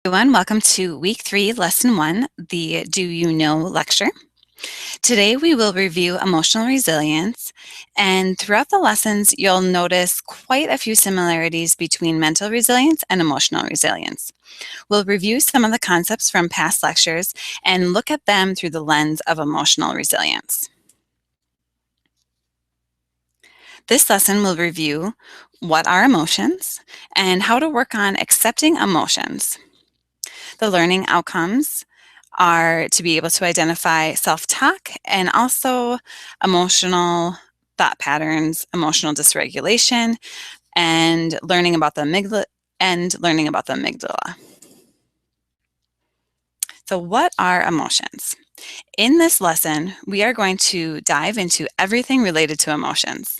Everyone, welcome to week 3, lesson 1, the Do You Know lecture. Today we will review emotional resilience, and throughout the lessons you'll notice quite a few similarities between mental resilience and emotional resilience. We'll review some of the concepts from past lectures and look at them through the lens of emotional resilience. This lesson will review what are emotions and how to work on accepting emotions. The learning outcomes are to be able to identify self-talk and also emotional thought patterns, emotional dysregulation, and learning about the amygdala. So what are emotions? In this lesson, we are going to dive into everything related to emotions.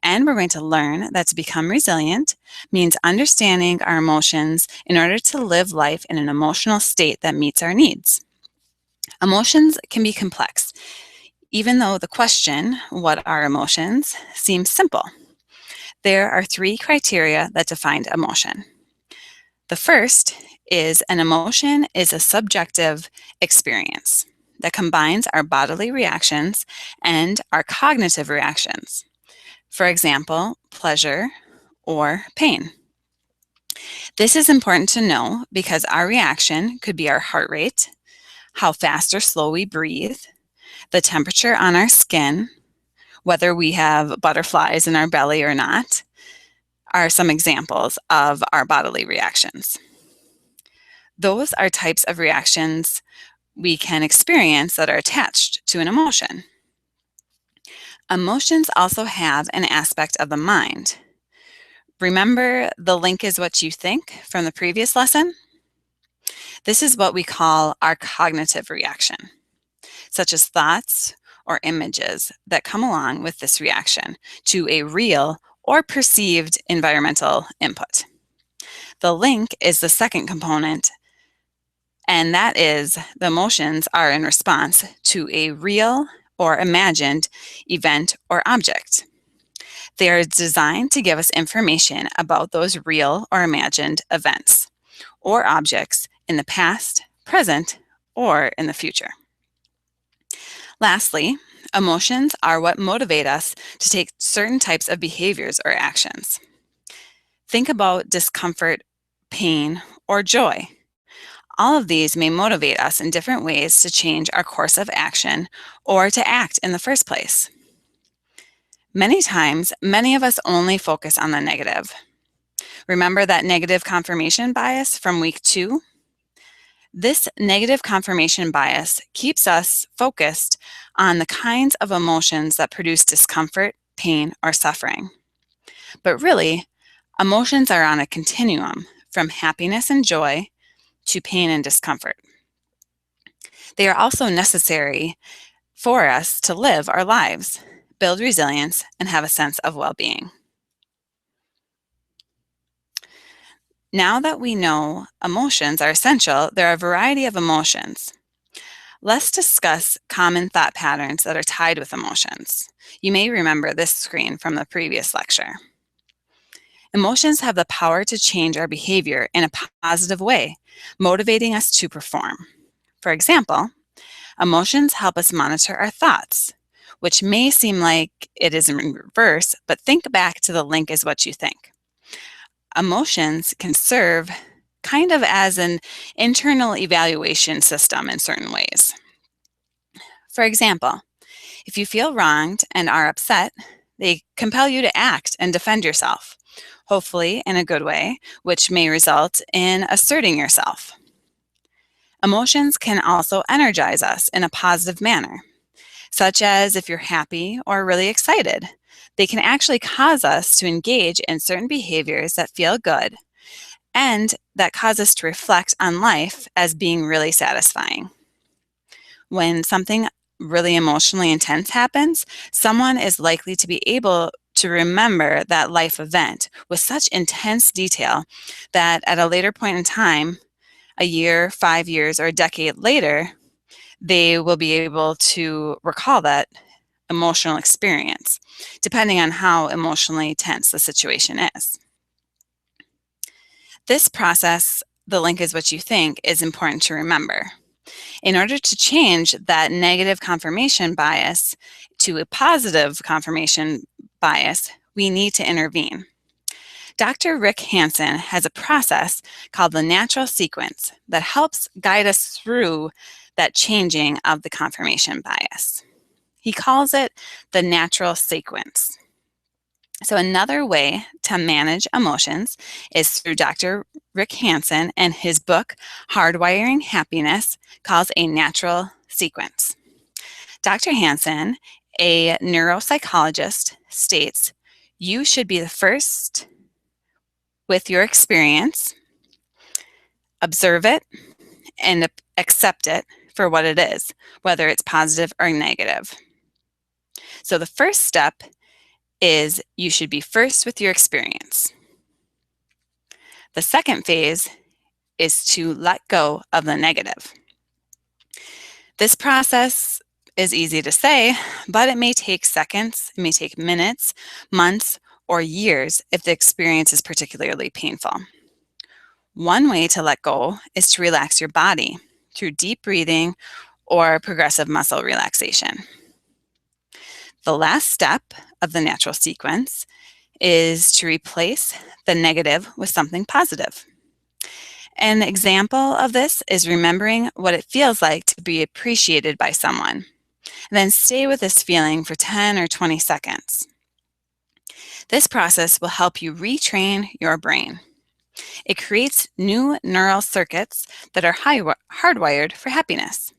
And we're going to learn that to become resilient means understanding our emotions in order to live life in an emotional state that meets our needs. Emotions can be complex, even though the question, what are emotions, seems simple. There are 3 criteria that define emotion. The first is an emotion is a subjective experience that combines our bodily reactions and our cognitive reactions. For example, pleasure or pain. This is important to know because our reaction could be our heart rate, how fast or slow we breathe, the temperature on our skin, whether we have butterflies in our belly or not, are some examples of our bodily reactions. Those are types of reactions we can experience that are attached to an emotion. Emotions also have an aspect of the mind. Remember, the link is what you think from the previous lesson? This is what we call our cognitive reaction, such as thoughts or images that come along with this reaction to a real or perceived environmental input. The link is the second component, and that is the emotions are in response to a real or imagined event or object. They are designed to give us information about those real or imagined events or objects in the past, present, or in the future. Lastly, emotions are what motivate us to take certain types of behaviors or actions. Think about discomfort, pain, or joy. All of these may motivate us in different ways to change our course of action or to act in the first place. Many times, many of us only focus on the negative. Remember that negative confirmation bias from week 2? This negative confirmation bias keeps us focused on the kinds of emotions that produce discomfort, pain, or suffering. But really, emotions are on a continuum from happiness and joy to pain and discomfort. They are also necessary for us to live our lives, build resilience, and have a sense of well-being. Now that we know emotions are essential, there are a variety of emotions. Let's discuss common thought patterns that are tied with emotions. You may remember this screen from the previous lecture. Emotions have the power to change our behavior in a positive way, motivating us to perform. For example, emotions help us monitor our thoughts, which may seem like it is in reverse, but think back to the link is what you think. Emotions can serve kind of as an internal evaluation system in certain ways. For example, if you feel wronged and are upset, they compel you to act and defend yourself, hopefully in a good way, which may result in asserting yourself. Emotions can also energize us in a positive manner, such as if you're happy or really excited. They can actually cause us to engage in certain behaviors that feel good and that cause us to reflect on life as being really satisfying. When something really emotionally intense happens, someone is likely to be able to remember that life event with such intense detail that at a later point in time, a year, 5 years, or a decade later, they will be able to recall that emotional experience, depending on how emotionally tense the situation is. This process the link is what you think is important to remember. In order to change that negative confirmation bias to a positive confirmation bias, we need to intervene. Dr. Rick Hansen has a process called the natural sequence that helps guide us through that changing of the confirmation bias. He calls it the natural sequence. So another way to manage emotions is through Dr. Rick Hansen and his book, Hardwiring Happiness, calls a natural sequence. Dr. Hansen, a neuropsychologist, states, you should be the first with your experience, observe it, and accept it for what it is, whether it's positive or negative. So the first step is you should be first with your experience. The second phase is to let go of the negative. This process is easy to say, but it may take seconds, it may take minutes, months, or years if the experience is particularly painful. One way to let go is to relax your body through deep breathing or progressive muscle relaxation. The last step of the natural sequence is to replace the negative with something positive. An example of this is remembering what it feels like to be appreciated by someone. Then stay with this feeling for 10 or 20 seconds. This process will help you retrain your brain. It creates new neural circuits that are hardwired for happiness.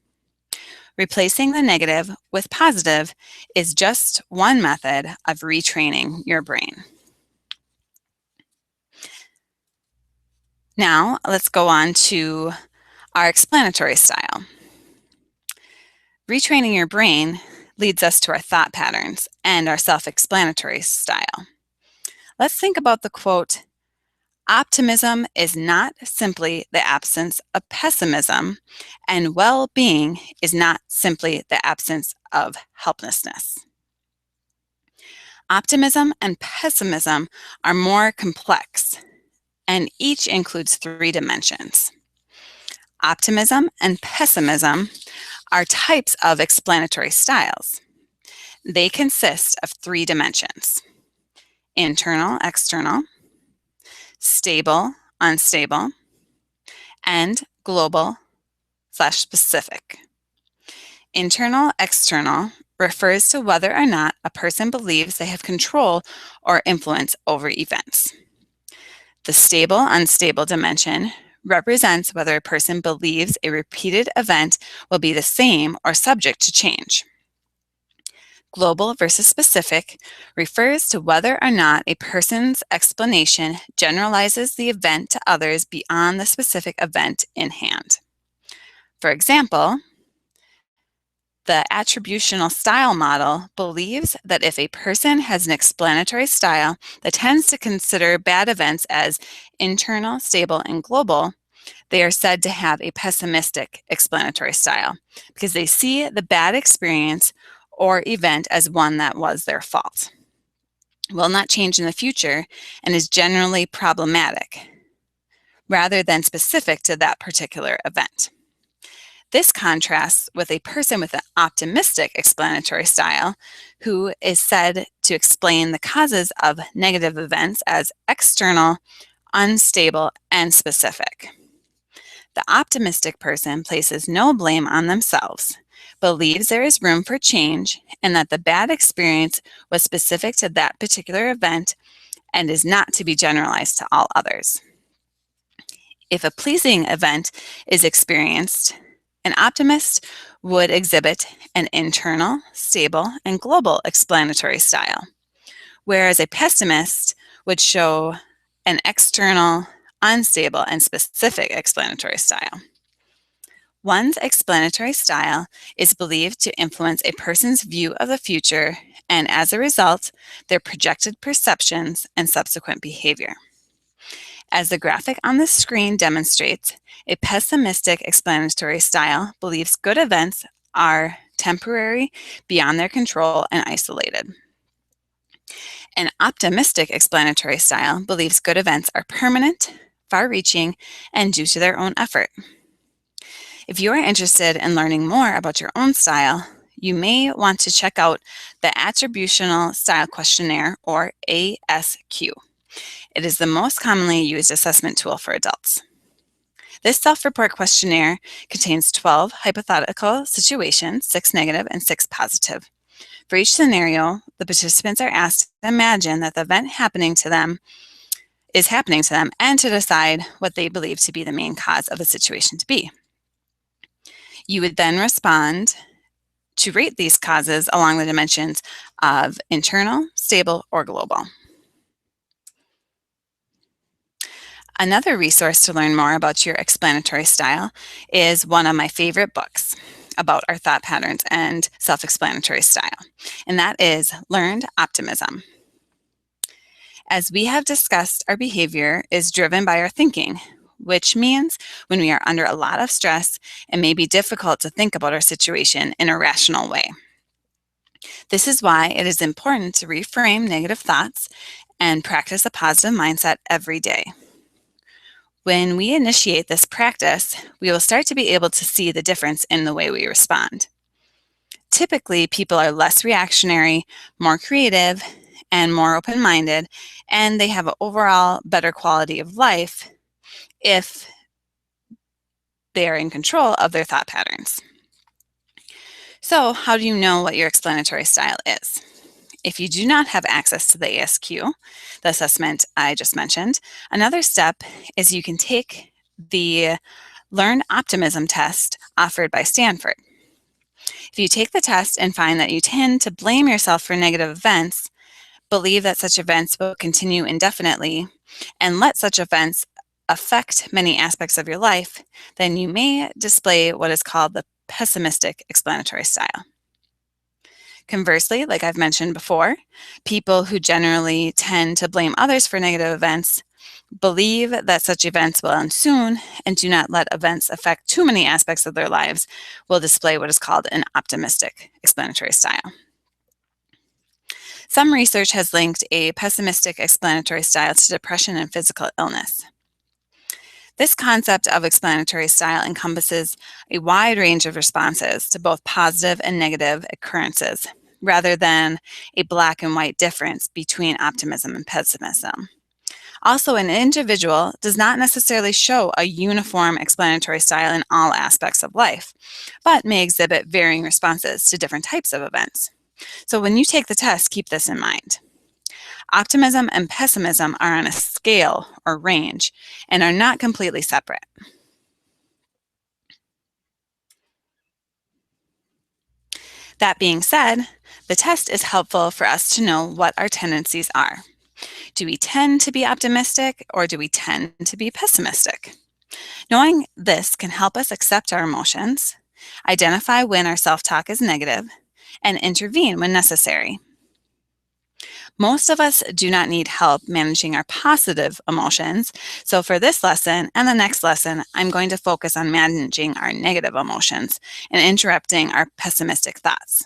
Replacing the negative with positive is just one method of retraining your brain. Now, let's go on to our explanatory style. Retraining your brain leads us to our thought patterns and our self-explanatory style. Let's think about the quote, optimism is not simply the absence of pessimism, and well-being is not simply the absence of helplessness. Optimism and pessimism are more complex, and each includes 3 dimensions. Optimism and pessimism are types of explanatory styles. They consist of 3 dimensions: internal, external, stable, unstable, and global/specific. Internal, external refers to whether or not a person believes they have control or influence over events. The stable, unstable dimension represents whether a person believes a repeated event will be the same or subject to change. Global versus specific refers to whether or not a person's explanation generalizes the event to others beyond the specific event in hand. For example, the attributional style model believes that if a person has an explanatory style that tends to consider bad events as internal, stable, and global, they are said to have a pessimistic explanatory style because they see the bad experience or event as one that was their fault, will not change in the future, and is generally problematic, rather than specific to that particular event. This contrasts with a person with an optimistic explanatory style who is said to explain the causes of negative events as external, unstable, and specific. The optimistic person places no blame on themselves, believes there is room for change, and that the bad experience was specific to that particular event and is not to be generalized to all others. If a pleasing event is experienced, an optimist would exhibit an internal, stable, and global explanatory style, whereas a pessimist would show an external, unstable, and specific explanatory style. One's explanatory style is believed to influence a person's view of the future and, as a result, their projected perceptions and subsequent behavior. As the graphic on the screen demonstrates, a pessimistic explanatory style believes good events are temporary, beyond their control, and isolated. An optimistic explanatory style believes good events are permanent, far-reaching, and due to their own effort. If you are interested in learning more about your own style, you may want to check out the Attributional Style Questionnaire, or ASQ. It is the most commonly used assessment tool for adults. This self-report questionnaire contains 12 hypothetical situations, 6 negative and 6 positive. For each scenario, the participants are asked to imagine that the event happening to them is happening to them and to decide what they believe to be the main cause of the situation to be. You would then respond to rate these causes along the dimensions of internal, stable, or global. Another resource to learn more about your explanatory style is one of my favorite books about our thought patterns and self-explanatory style, and that is Learned Optimism. As we have discussed, our behavior is driven by our thinking, which means when we are under a lot of stress, it may be difficult to think about our situation in a rational way. This is why it is important to reframe negative thoughts and practice a positive mindset every day. When we initiate this practice, we will start to be able to see the difference in the way we respond. Typically, people are less reactionary, more creative, and more open-minded, and they have an overall better quality of life if they are in control of their thought patterns. So, how do you know what your explanatory style is? If you do not have access to the ASQ, the assessment I just mentioned, another step is you can take the Learn Optimism test offered by Stanford. If you take the test and find that you tend to blame yourself for negative events, believe that such events will continue indefinitely, and let such events affect many aspects of your life, then you may display what is called the pessimistic explanatory style. Conversely, like I've mentioned before, people who generally tend to blame others for negative events believe that such events will end soon and do not let events affect too many aspects of their lives will display what is called an optimistic explanatory style. Some research has linked a pessimistic explanatory style to depression and physical illness. This concept of explanatory style encompasses a wide range of responses to both positive and negative occurrences, rather than a black and white difference between optimism and pessimism. Also, an individual does not necessarily show a uniform explanatory style in all aspects of life, but may exhibit varying responses to different types of events. So when you take the test, keep this in mind. Optimism and pessimism are on a scale or range and are not completely separate. That being said, the test is helpful for us to know what our tendencies are. Do we tend to be optimistic or do we tend to be pessimistic? Knowing this can help us accept our emotions, identify when our self-talk is negative, and intervene when necessary. Most of us do not need help managing our positive emotions, so for this lesson and the next lesson, I'm going to focus on managing our negative emotions and interrupting our pessimistic thoughts.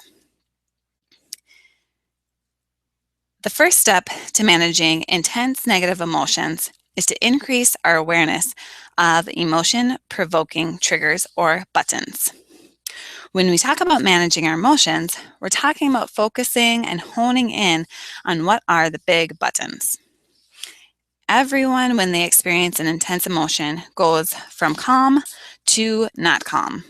The first step to managing intense negative emotions is to increase our awareness of emotion-provoking triggers or buttons. When we talk about managing our emotions, we're talking about focusing and honing in on what are the big buttons. Everyone, when they experience an intense emotion, goes from calm to not calm.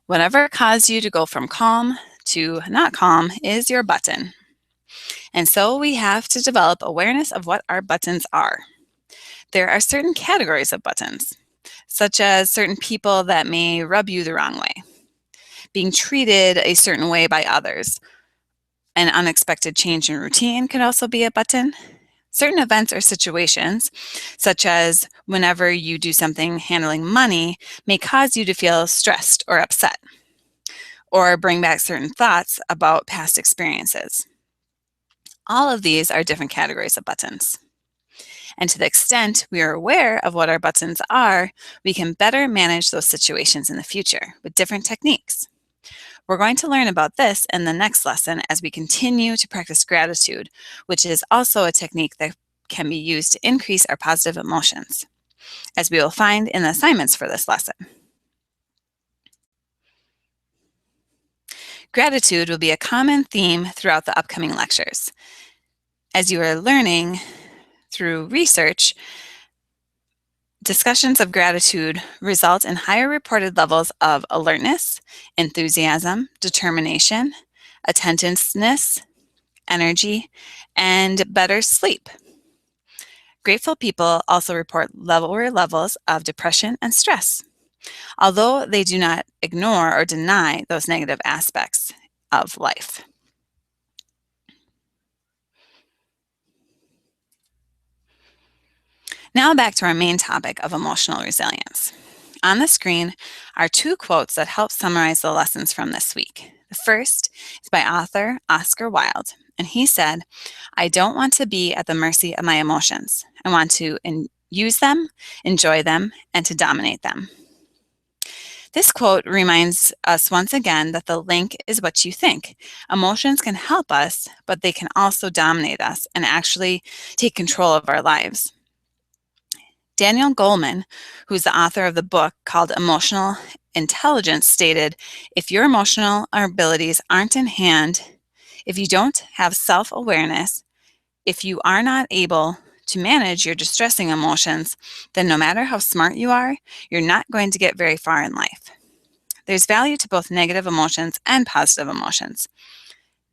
Whatever caused you to go from calm to not calm is your button. And so we have to develop awareness of what our buttons are. There are certain categories of buttons, such as certain people that may rub you the wrong way, being treated a certain way by others. An unexpected change in routine could also be a button. Certain events or situations, such as whenever you do something handling money, may cause you to feel stressed or upset, or bring back certain thoughts about past experiences. All of these are different categories of buttons. And to the extent we are aware of what our buttons are, we can better manage those situations in the future with different techniques. We're going to learn about this in the next lesson as we continue to practice gratitude, which is also a technique that can be used to increase our positive emotions, as we will find in the assignments for this lesson. Gratitude will be a common theme throughout the upcoming lectures. As you are learning through research, discussions of gratitude result in higher reported levels of alertness, enthusiasm, determination, attentiveness, energy, and better sleep. Grateful people also report lower levels of depression and stress, although they do not ignore or deny those negative aspects of life. Now back to our main topic of emotional resilience. On the screen are two quotes that help summarize the lessons from this week. The first is by author Oscar Wilde, and he said, "I don't want to be at the mercy of my emotions. I want to use them, enjoy them, and to dominate them." This quote reminds us once again that the link is what you think. Emotions can help us, but they can also dominate us and actually take control of our lives. Daniel Goleman, who's the author of the book called Emotional Intelligence, stated, "If your emotional abilities aren't in hand, if you don't have self-awareness, if you are not able to manage your distressing emotions, then no matter how smart you are, you're not going to get very far in life." There's value to both negative emotions and positive emotions.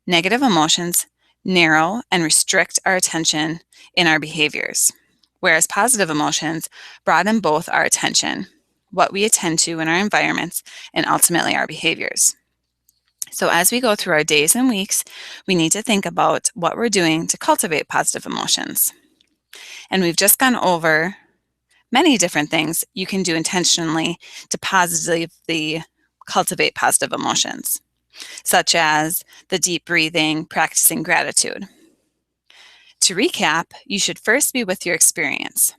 Negative emotions narrow and restrict our attention in our behaviors, whereas positive emotions broaden both our attention, what we attend to in our environments, and ultimately our behaviors. So as we go through our days and weeks, we need to think about what we're doing to cultivate positive emotions. And we've just gone over many different things you can do intentionally to positively cultivate positive emotions, such as the deep breathing, practicing gratitude. To recap, you should first be with your experience.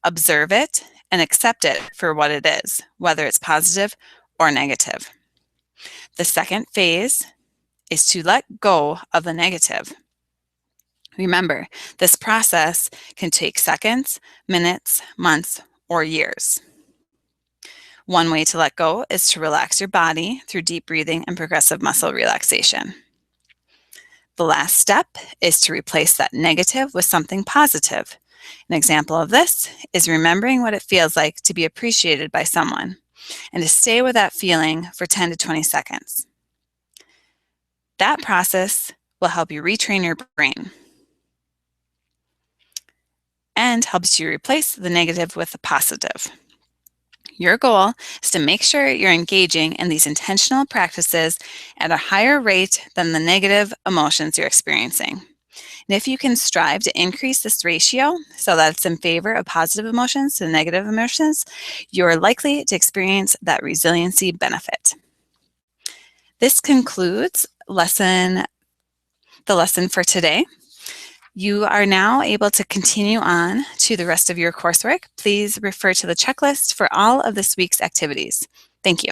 Observe it and accept it for what it is, whether it's positive or negative. The second phase is to let go of the negative. Remember, this process can take seconds, minutes, months, or years. One way to let go is to relax your body through deep breathing and progressive muscle relaxation. The last step is to replace that negative with something positive. An example of this is remembering what it feels like to be appreciated by someone and to stay with that feeling for 10 to 20 seconds. That process will help you retrain your brain and helps you replace the negative with the positive. Your goal is to make sure you're engaging in these intentional practices at a higher rate than the negative emotions you're experiencing. And if you can strive to increase this ratio so that it's in favor of positive emotions to negative emotions, you're likely to experience that resiliency benefit. This concludes the lesson for today. You are now able to continue on to the rest of your coursework. Please refer to the checklist for all of this week's activities. Thank you.